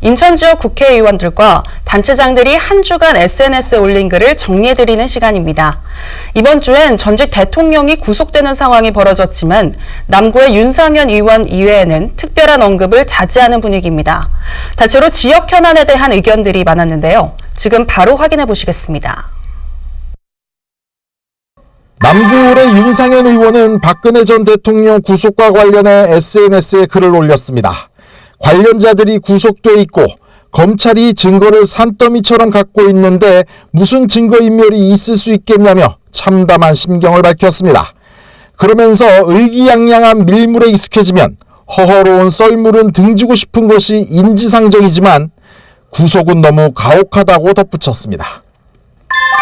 인천 지역 국회의원들과 단체장들이 한 주간 SNS에 올린 글을 정리해드리는 시간입니다. 이번 주엔 전직 대통령이 구속되는 상황이 벌어졌지만 남구의 윤상현 의원 이외에는 특별한 언급을 자제하는 분위기입니다. 다채로 지역 현안에 대한 의견들이 많았는데요. 지금 바로 확인해 보시겠습니다. 남구의 윤상현 의원은 박근혜 전 대통령 구속과 관련해 SNS에 글을 올렸습니다. 관련자들이 구속돼 있고 검찰이 증거를 산더미처럼 갖고 있는데 무슨 증거인멸이 있을 수 있겠냐며 참담한 심경을 밝혔습니다. 그러면서 의기양양한 밀물에 익숙해지면 허허로운 썰물은 등지고 싶은 것이 인지상정이지만 구속은 너무 가혹하다고 덧붙였습니다.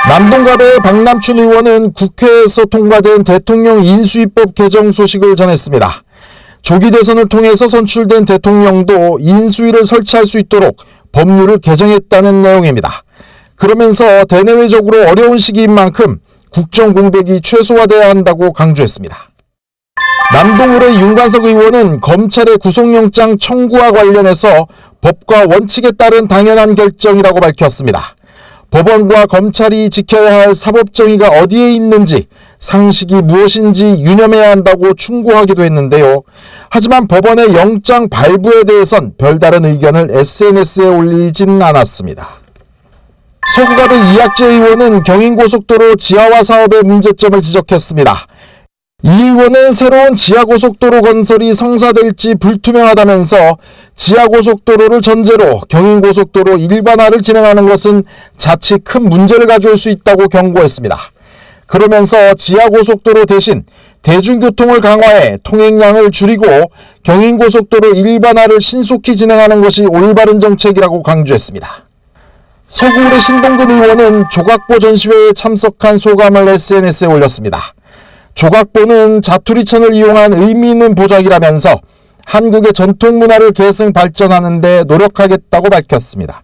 남동갑의 박남춘 의원은 국회에서 통과된 대통령 인수위법 개정 소식을 전했습니다. 조기 대선을 통해서 선출된 대통령도 인수위를 설치할 수 있도록 법률을 개정했다는 내용입니다. 그러면서 대내외적으로 어려운 시기인 만큼 국정 공백이 최소화돼야 한다고 강조했습니다. 남동울의 윤관석 의원은 검찰의 구속영장 청구와 관련해서 법과 원칙에 따른 당연한 결정이라고 밝혔습니다. 법원과 검찰이 지켜야 할 사법정의가 어디에 있는지 상식이 무엇인지 유념해야 한다고 충고하기도 했는데요. 하지만 법원의 영장 발부에 대해선 별다른 의견을 SNS에 올리진 않았습니다. 서구갑의 이학재 의원은 경인고속도로 지하화 사업의 문제점을 지적했습니다. 이 의원은 새로운 지하고속도로 건설이 성사될지 불투명하다면서 지하고속도로를 전제로 경인고속도로 일반화를 진행하는 것은 자칫 큰 문제를 가져올 수 있다고 경고했습니다. 그러면서 지하고속도로 대신 대중교통을 강화해 통행량을 줄이고 경인고속도로 일반화를 신속히 진행하는 것이 올바른 정책이라고 강조했습니다. 서구울의 신동근 의원은 조각보 전시회에 참석한 소감을 SNS에 올렸습니다. 조각보는 자투리천을 이용한 의미 있는 보작이라면서 한국의 전통문화를 계승 발전하는 데 노력하겠다고 밝혔습니다.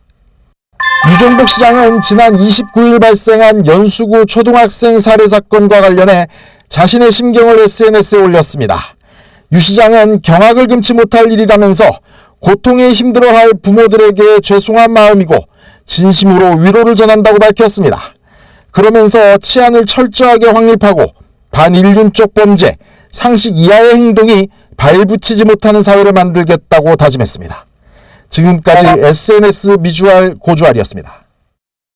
유종복 시장은 지난 29일 발생한 연수구 초등학생 살해 사건과 관련해 자신의 심경을 SNS에 올렸습니다. 유 시장은 경악을 금치 못할 일이라면서 고통에 힘들어할 부모들에게 죄송한 마음이고 진심으로 위로를 전한다고 밝혔습니다. 그러면서 치안을 철저하게 확립하고 반인륜적 범죄, 상식 이하의 행동이 발붙이지 못하는 사회를 만들겠다고 다짐했습니다. 지금까지 SNS 미주알 고주알이었습니다.